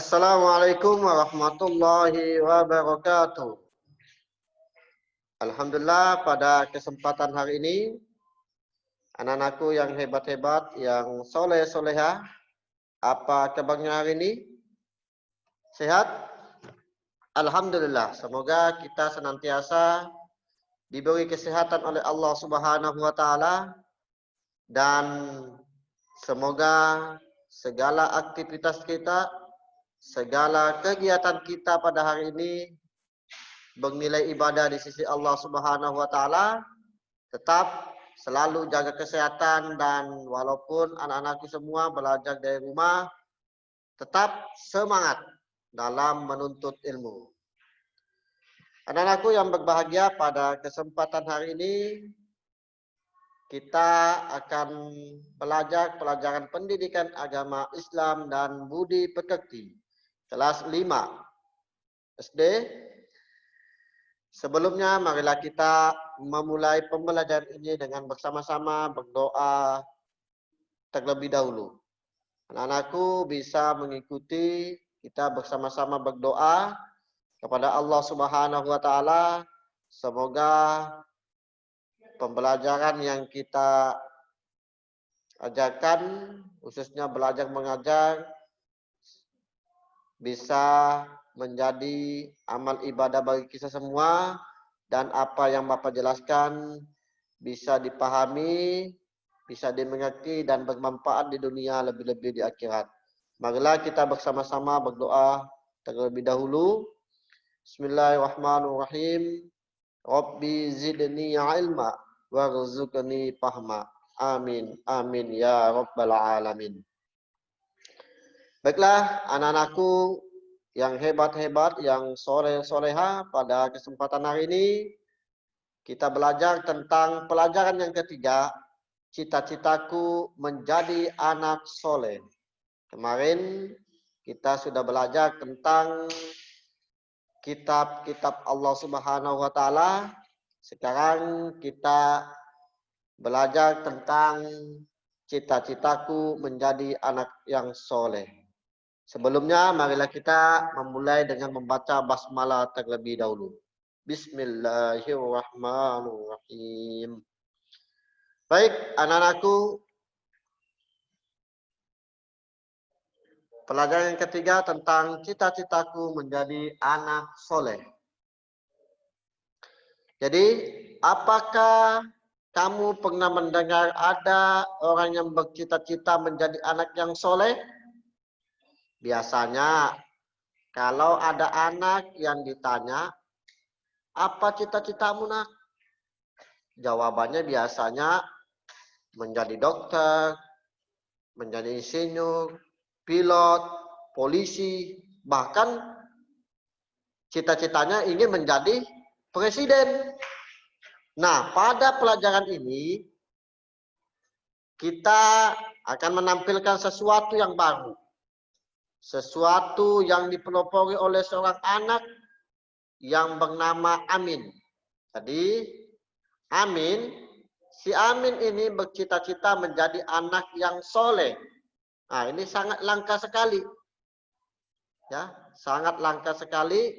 Assalamualaikum warahmatullahi wabarakatuh. Alhamdulillah pada kesempatan hari ini, anak-anakku yang hebat-hebat, yang soleh-soleha, apa kabarnya hari ini? Sehat? Alhamdulillah, semoga kita senantiasa diberi kesehatan oleh Allah Subhanahu wa Ta'ala, dan semoga segala aktivitas kita, segala kegiatan kita pada hari ini bernilai ibadah di sisi Allah Subhanahu wa Ta'ala. Tetap selalu jaga kesehatan, dan walaupun anak-anakku semua belajar dari rumah, tetap semangat dalam menuntut ilmu. Anak-anakku yang berbahagia, pada kesempatan hari ini kita akan belajar pelajaran pendidikan agama Islam dan budi pekerti kelas 5 SD. Sebelumnya, marilah kita memulai pembelajaran ini dengan bersama-sama berdoa terlebih dahulu. Anak-anakku bisa mengikuti kita bersama-sama berdoa kepada Allah Subhanahu wa Ta'ala. Semoga pembelajaran yang kita ajarkan, khususnya belajar mengajar, bisa menjadi amal ibadah bagi kita semua, dan apa yang Bapak jelaskan bisa dipahami, bisa dimengerti, dan bermanfaat di dunia, lebih-lebih di akhirat. Marilah kita bersama-sama berdoa terlebih dahulu. Bismillahirrahmanirrahim. Rabbi zidni ilma warzuqni fahma. Amin. Amin ya rabbal alamin. Baiklah, anak-anakku yang hebat-hebat, yang soleh-soleha, pada kesempatan hari ini kita belajar tentang pelajaran yang ketiga, cita-citaku menjadi anak soleh. Kemarin kita sudah belajar tentang kitab-kitab Allah Subhanahu wa Ta'ala. Sekarang kita belajar tentang cita-citaku menjadi anak yang soleh. Sebelumnya, marilah kita memulai dengan membaca basmalah terlebih dahulu. Bismillahirrahmanirrahim. Baik, anak-anakku, pelajaran yang ketiga tentang cita-citaku menjadi anak soleh. Jadi, apakah kamu pernah mendengar ada orang yang bercita-cita menjadi anak yang soleh? Biasanya, kalau ada anak yang ditanya, apa cita-citamu nak? Jawabannya biasanya menjadi dokter, menjadi insinyur, pilot, polisi, bahkan cita-citanya ingin menjadi presiden. Nah, pada pelajaran ini kita akan menampilkan sesuatu yang baru. Sesuatu yang dipelopori oleh seorang anak yang bernama Amin. Jadi, si Amin ini bercita-cita menjadi anak yang soleh. Nah, ini sangat langka sekali. Ya, sangat langka sekali.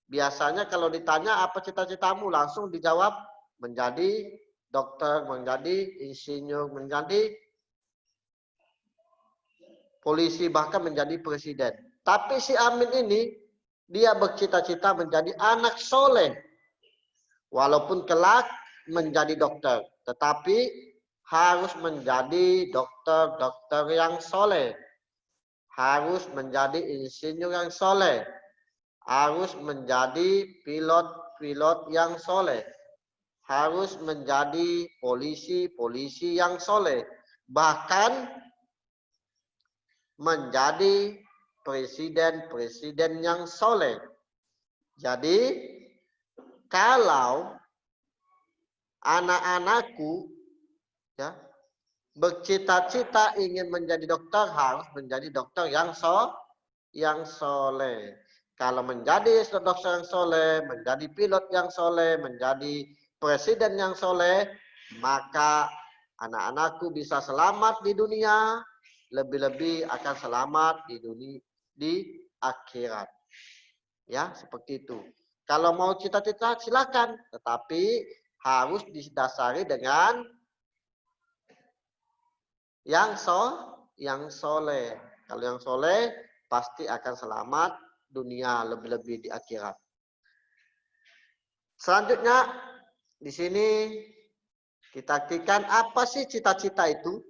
Biasanya kalau ditanya apa cita-citamu, langsung dijawab menjadi dokter, menjadi insinyur, menjadi polisi, bahkan menjadi presiden. Tapi si Amin ini, dia bercita-cita menjadi anak soleh. Walaupun kelak menjadi dokter, tetapi harus menjadi dokter yang soleh. Harus menjadi insinyur yang soleh. Harus menjadi pilot yang soleh. Harus menjadi polisi yang soleh. Bahkan menjadi presiden yang soleh. Jadi, kalau anak-anakku ya bercita-cita ingin menjadi dokter, harus menjadi dokter yang soleh. Kalau menjadi dokter yang soleh, menjadi pilot yang soleh, menjadi presiden yang soleh, maka anak-anakku bisa selamat di dunia, lebih-lebih akan selamat di akhirat. Ya, seperti itu. Kalau mau cita-cita silakan, tetapi harus didasari dengan yang soleh. Kalau yang soleh pasti akan selamat dunia, lebih-lebih di akhirat. Selanjutnya di sini kita artikan apa sih cita-cita itu?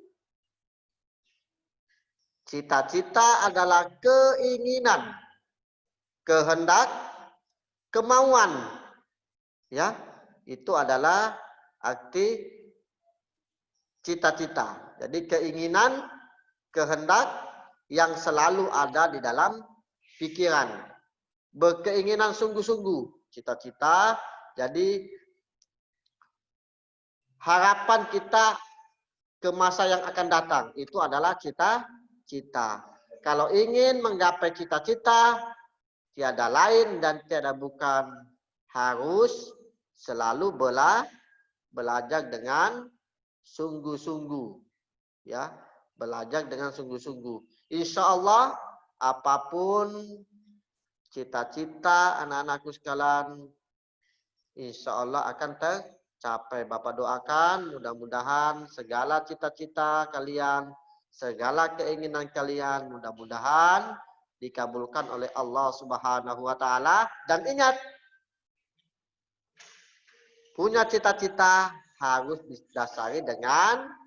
Cita-cita adalah keinginan, kehendak, kemauan. Ya, itu adalah arti cita-cita. Jadi keinginan, kehendak yang selalu ada di dalam pikiran. Berkeinginan sungguh-sungguh. Cita-cita, jadi harapan kita ke masa yang akan datang. Itu adalah cita-cita. Kalau ingin menggapai cita-cita, tiada lain dan tiada bukan harus selalu belajar dengan sungguh-sungguh. Ya, belajar dengan sungguh-sungguh. Insya Allah apapun cita-cita anak-anakku sekalian, insya Allah akan tercapai. Bapak doakan mudah-mudahan segala cita-cita kalian, segala keinginan kalian mudah-mudahan dikabulkan oleh Allah Subhanahu wa taala. Dan ingat, punya cita-cita harus didasari dengan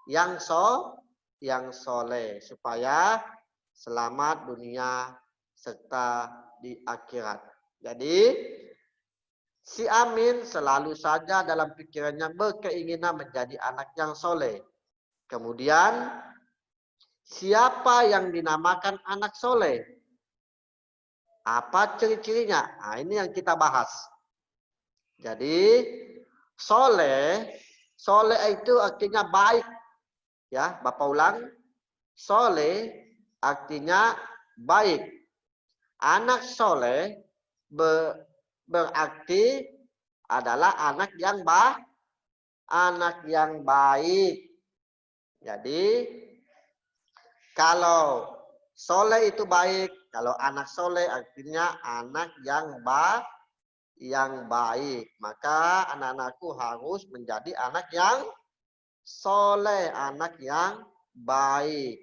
yang soleh supaya selamat dunia serta di akhirat. Jadi si Amin selalu saja dalam pikirannya berkeinginan menjadi anak yang soleh. Kemudian siapa yang dinamakan anak soleh? Apa ciri-cirinya? Nah, ini yang kita bahas. Jadi soleh itu artinya baik. Ya, Bapak ulang. Soleh artinya baik. Anak soleh berarti adalah anak yang baik. Jadi kalau soleh itu baik, kalau anak soleh artinya anak yang baik. Maka anak-anakku harus menjadi anak yang soleh, anak yang baik.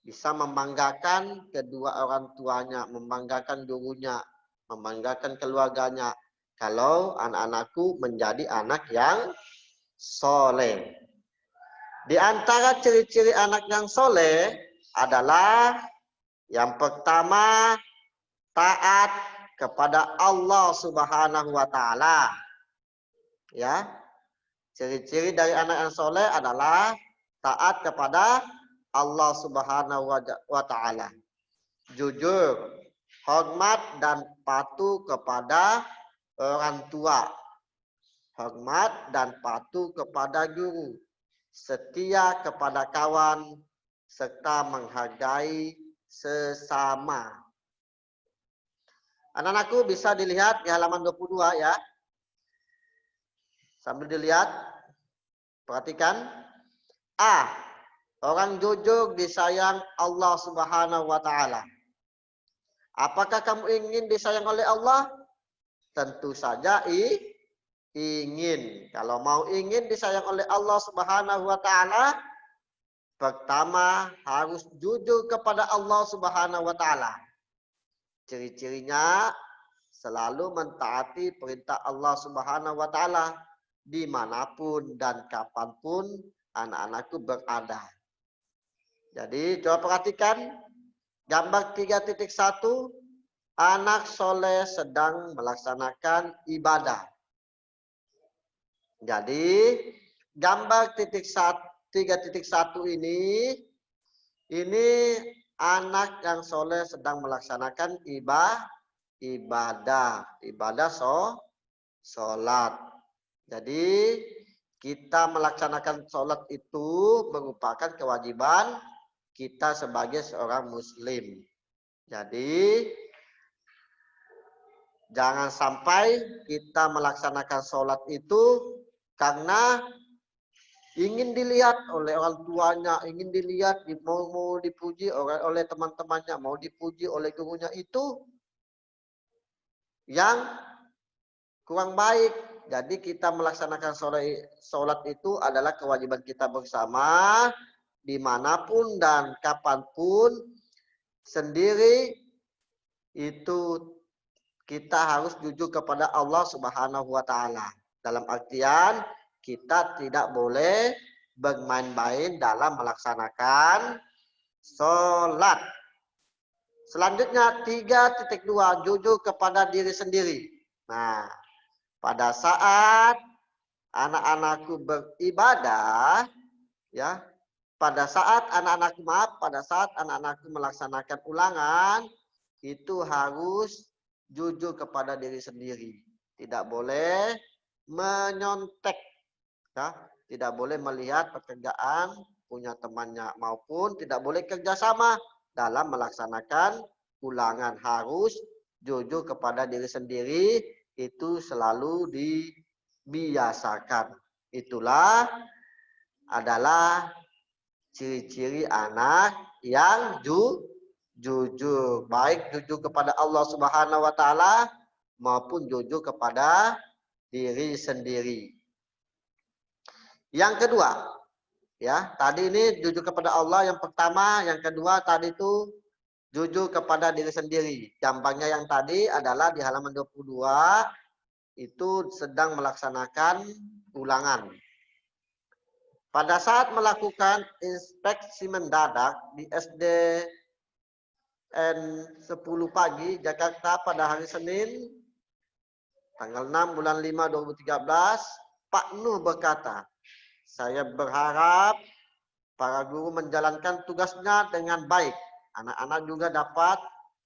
Bisa membanggakan kedua orang tuanya, membanggakan gurunya, membanggakan keluarganya. Kalau anak-anakku menjadi anak yang soleh. Di antara ciri-ciri anak yang soleh adalah yang pertama, taat kepada Allah Subhanahu wa taala. Ya. Ciri-ciri dari anak yang soleh adalah taat kepada Allah Subhanahu wa taala. Jujur, hormat dan patuh kepada orang tua. Hormat dan patuh kepada guru. Setia kepada kawan serta menghargai sesama. Anak-anakku bisa dilihat di halaman 22 ya. Sambil dilihat, perhatikan. A. Orang jujur disayang Allah Subhanahu wa taala. Apakah kamu ingin disayang oleh Allah? Tentu saja ingin. Kalau mau ingin disayang oleh Allah Subhanahu wa taala, pertama harus jujur kepada Allah Subhanahu wa taala. Ciri-cirinya selalu mentaati perintah Allah Subhanahu wa taala dimanapun dan kapanpun anak-anakku berada. Jadi coba perhatikan gambar 3.1, anak soleh sedang melaksanakan ibadah. Jadi gambar 3.1 ini anak yang soleh sedang melaksanakan ibadah sholat. Jadi kita melaksanakan sholat itu merupakan kewajiban kita sebagai seorang muslim. Jadi jangan sampai kita melaksanakan sholat itu karena ingin dilihat oleh orang tuanya, ingin dilihat, mau dipuji oleh teman-temannya, mau dipuji oleh gurunya, itu yang kurang baik. Jadi kita melaksanakan sholat itu adalah kewajiban kita bersama, dimanapun dan kapanpun, sendiri, itu kita harus jujur kepada Allah Subhanahu wa Ta'ala. Dalam artian kita tidak boleh bermain-main dalam melaksanakan sholat. Selanjutnya 3.2, jujur kepada diri sendiri. Nah, pada saat anak-anakku beribadah, ya, pada saat anak-anakku melaksanakan ulangan, itu harus jujur kepada diri sendiri. Tidak boleh menyontek, ya, tidak boleh melihat pekerjaan punya temannya, maupun tidak boleh kerjasama dalam melaksanakan ulangan. Harus jujur kepada diri sendiri, itu selalu dibiasakan. Itulah adalah ciri-ciri anak yang jujur, baik jujur kepada Allah Subhanahu wa Ta'ala maupun jujur kepada diri sendiri. Yang kedua, ya, tadi ini jujur kepada Allah yang pertama, yang kedua tadi itu jujur kepada diri sendiri. Gampangnya yang tadi adalah di halaman 22 itu sedang melaksanakan ulangan. Pada saat melakukan inspeksi mendadak di SD N10 pagi Jakarta pada hari Senin tanggal 6 bulan 5 2013, Pak Nuh berkata, "Saya berharap para guru menjalankan tugasnya dengan baik. Anak-anak juga dapat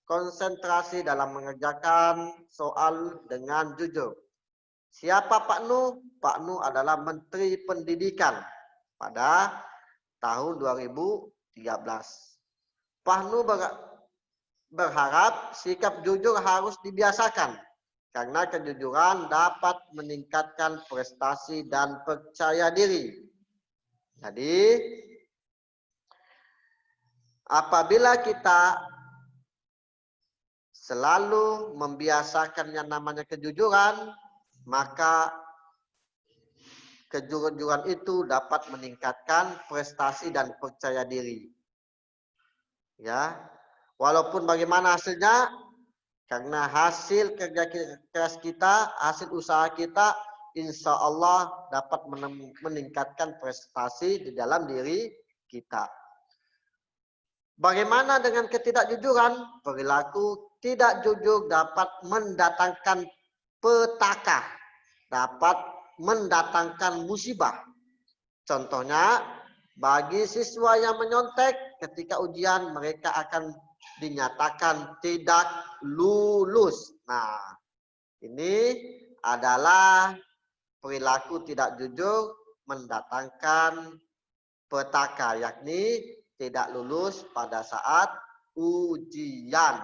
konsentrasi dalam mengerjakan soal dengan jujur." Siapa Pak Nuh? Pak Nuh adalah Menteri Pendidikan pada tahun 2013. Pak Nuh berharap sikap jujur harus dibiasakan karena kejujuran dapat meningkatkan prestasi dan percaya diri. Jadi, apabila kita selalu membiasakan yang namanya kejujuran, maka kejujuran itu dapat meningkatkan prestasi dan percaya diri. Ya, walaupun bagaimana hasilnya, karena hasil kerja keras kita, hasil usaha kita, insya Allah dapat meningkatkan prestasi di dalam diri kita. Bagaimana dengan ketidakjujuran? Perilaku tidak jujur dapat mendatangkan petaka, dapat mendatangkan musibah. Contohnya, bagi siswa yang menyontek ketika ujian, mereka akan dinyatakan tidak lulus. Nah, ini adalah perilaku tidak jujur mendatangkan petaka, yakni tidak lulus pada saat ujian.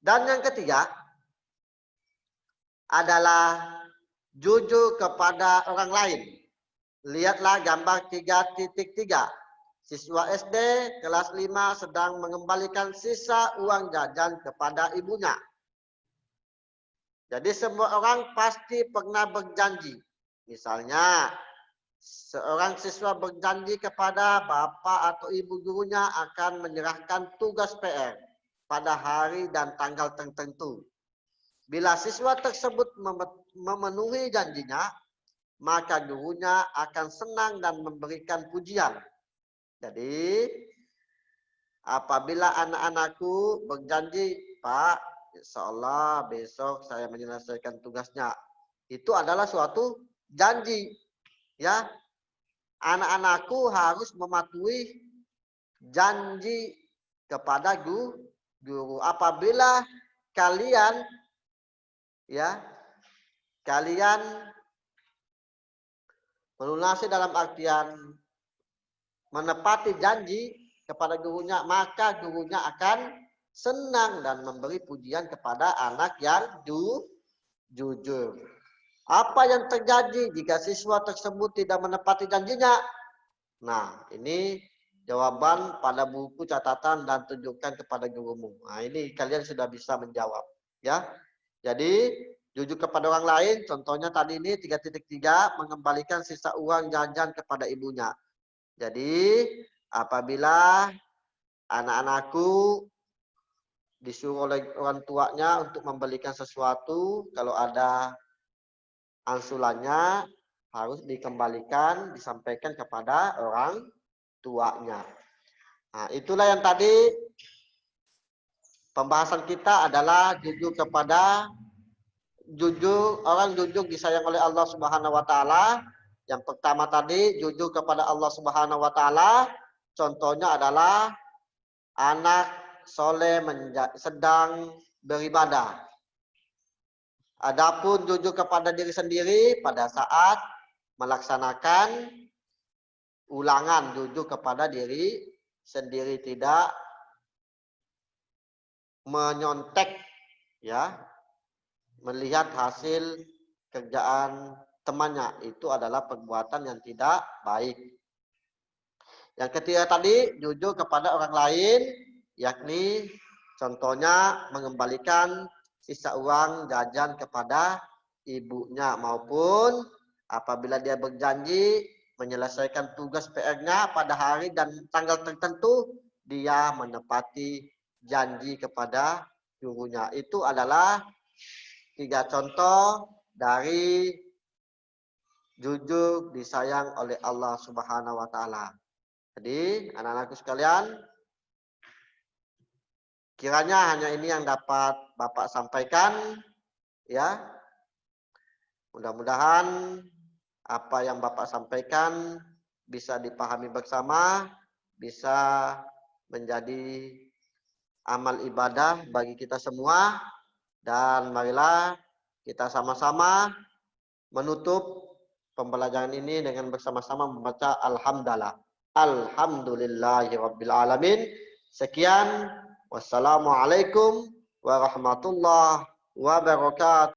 Dan yang ketiga adalah jujur kepada orang lain. Lihatlah gambar 3.3. Siswa SD kelas 5 sedang mengembalikan sisa uang jajan kepada ibunya. Jadi semua orang pasti pernah berjanji. Misalnya, seorang siswa berjanji kepada bapak atau ibu gurunya akan menyerahkan tugas PR pada hari dan tanggal tertentu. Bila siswa tersebut memenuhi janjinya, maka gurunya akan senang dan memberikan pujian. Jadi, apabila anak-anakku berjanji, Pak, insya Allah besok saya menyelesaikan tugasnya, itu adalah suatu janji. Ya, anak-anakku harus mematuhi janji kepada guru. Apabila kalian melunasi dalam artian menepati janji kepada gurunya, maka gurunya akan senang dan memberi pujian kepada anak yang jujur. Apa yang terjadi jika siswa tersebut tidak menepati janjinya? Nah, ini jawaban pada buku catatan dan tunjukkan kepada gurumu. Nah, ini kalian sudah bisa menjawab, ya. Jadi, jujur kepada orang lain, contohnya tadi ini 3.3 mengembalikan sisa uang jajan kepada ibunya. Jadi, apabila anak-anakku disuruh oleh orang tuanya untuk membelikan sesuatu, kalau ada ansulannya harus dikembalikan, disampaikan kepada orang tuanya. Nah, itulah yang tadi pembahasan kita adalah orang jujur disayang oleh Allah Subhanahu wa taala. Yang pertama tadi jujur kepada Allah Subhanahu wa taala, contohnya adalah anak soleh sedang beribadah. Adapun jujur kepada diri sendiri pada saat melaksanakan ulangan, jujur kepada diri sendiri, tidak menyontek, ya, melihat hasil kerjaan temannya, itu adalah perbuatan yang tidak baik. Yang ketiga tadi jujur kepada orang lain, yakni contohnya mengembalikan sisa uang jajan kepada ibunya, maupun apabila dia berjanji menyelesaikan tugas PR-nya pada hari dan tanggal tertentu, dia menepati janji kepada gurunya. Itu adalah 3 contoh dari jujur disayang oleh Allah Subhanahu wa taala. Jadi, anak-anakku sekalian, kiranya hanya ini yang dapat Bapak sampaikan, ya. Mudah-mudahan apa yang Bapak sampaikan bisa dipahami bersama, bisa menjadi amal ibadah bagi kita semua, dan marilah kita sama-sama menutup pembelajaran ini dengan bersama-sama membaca alhamdulillah. Alhamdulillahirabbil alamin. Sekian, wassalamualaikum warahmatullahi wabarakatuh.